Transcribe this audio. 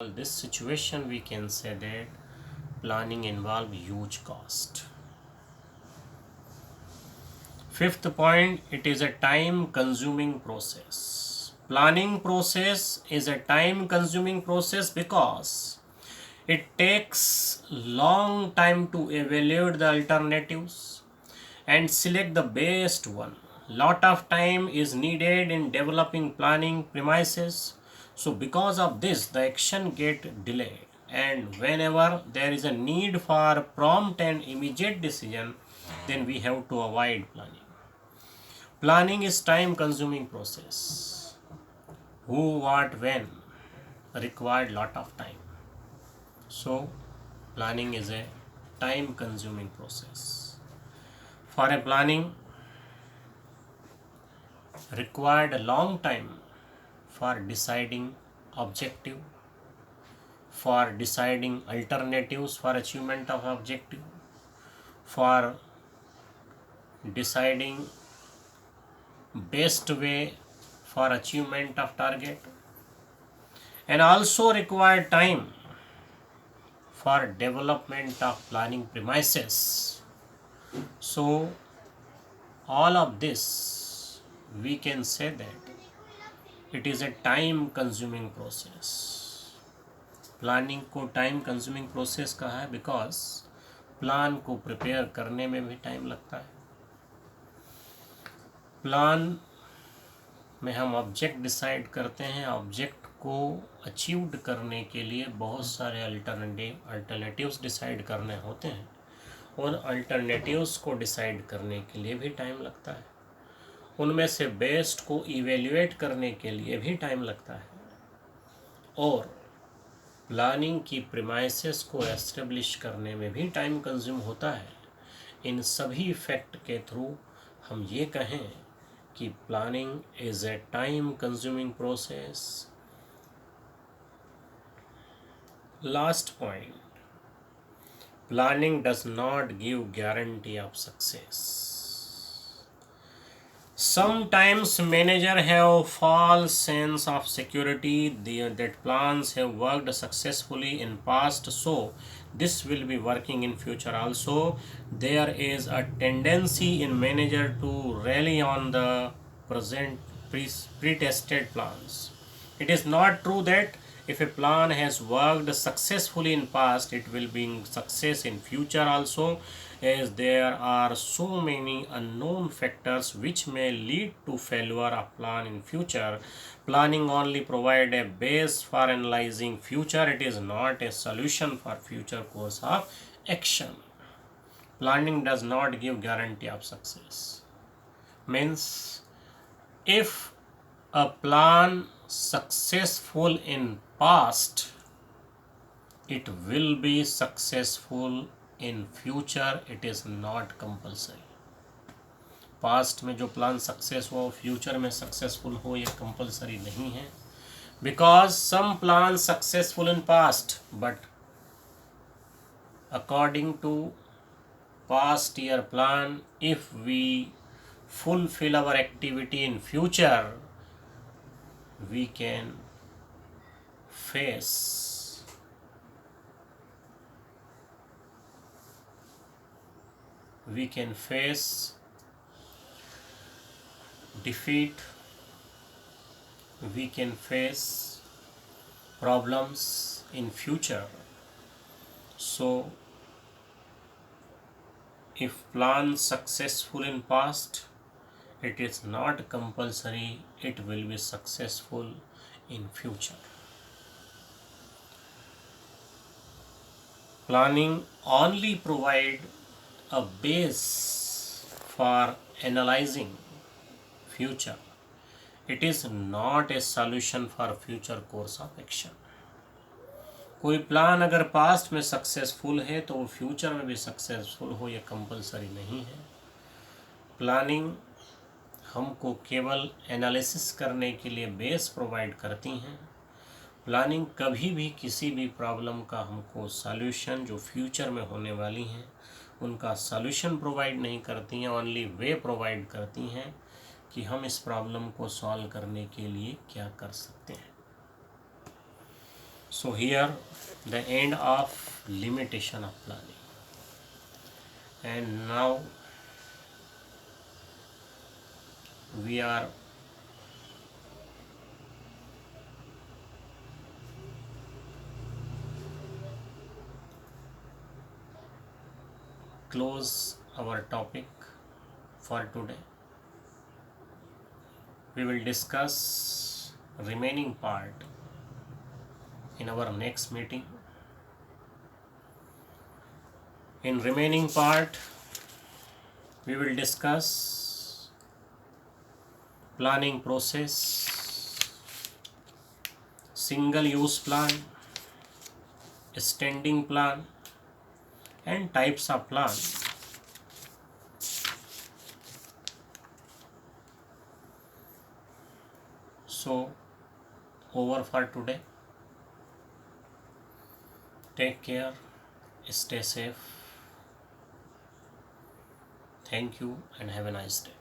this situation we can say that planning involve huge cost. Fifth point, it is a time consuming process. Planning process is a time consuming process because it takes long time to evaluate the alternatives and select the best one. Lot of time is needed in developing planning premises. So because of this, the action get delayed. And whenever there is a need for prompt and immediate decision, then we have to avoid planning. Planning is time consuming process. Who, what, when required lot of time. So planning is a time consuming process. For a planning required a long time for deciding objective, for deciding alternatives for achievement of objective, for deciding best way for achievement of target, and also require time for development of planning premises. So all of this we can say that it is a time consuming process. Planning को time consuming process कहा है because plan को prepare करने में भी time लगता है. Plan में हम ऑब्जेक्ट डिसाइड करते हैं. ऑब्जेक्ट को अचीव्ड करने के लिए बहुत सारे अल्टरनेटिव्स डिसाइड करने होते हैं और अल्टरनेटिव्स को डिसाइड करने के लिए भी टाइम लगता है. उनमें से बेस्ट को इवेल्युएट करने के लिए भी टाइम लगता है और प्लानिंग की प्रीमाइसेस को एस्टेब्लिश करने में भी टाइम कंज्यूम होता है. इन सभी फैक्ट के थ्रू हम ये कहें कि planning is a time consuming process. Last point, planning does not give guarantee of success. Sometimes managers have false sense of security that plans have worked successfully in past, so this will be working in future also. There is a tendency in manager to rely on the present pre-tested plans. It is not true that if a plan has worked successfully in past, it will bring success in future also, as there are so many unknown factors which may lead to failure of plan in future. Planning only provide a base for analyzing future. It is not a solution for future course of action. Planning does not give guarantee of success. Means if a plan successful in past, it will be successful in future. It is not compulsory. Past में जो plan success हुआ वो future में successful हो ये compulsory नहीं है. Because some plan successful in past but according to past year plan, if we fulfill our activity in future, we can face defeat, we can face problems in future. So if plan successful in past, it is not compulsory it will be successful in future. Planning only provide a base for analyzing future. It is not a solution for future course of action. कोई plan अगर past में successful है तो वो future में भी successful हो ये कंपलसरी नहीं है. प्लानिंग हमको केवल एनालिसिस करने के लिए बेस प्रोवाइड करती हैं. प्लानिंग कभी भी किसी भी प्रॉब्लम का हमको सॉल्यूशन जो फ्यूचर में होने वाली हैं उनका सॉल्यूशन प्रोवाइड नहीं करती हैं. ओनली वे प्रोवाइड करती हैं कि हम इस प्रॉब्लम को सॉल्व करने के लिए क्या कर सकते हैं. So here the end of limitation of planning. And now we are close our topic for today. We will discuss remaining part in our next meeting. In remaining part, we will discuss planning process, single use plan, standing plan, and types of plan. So, over for today. Take care, stay safe. Thank you, and have a nice day.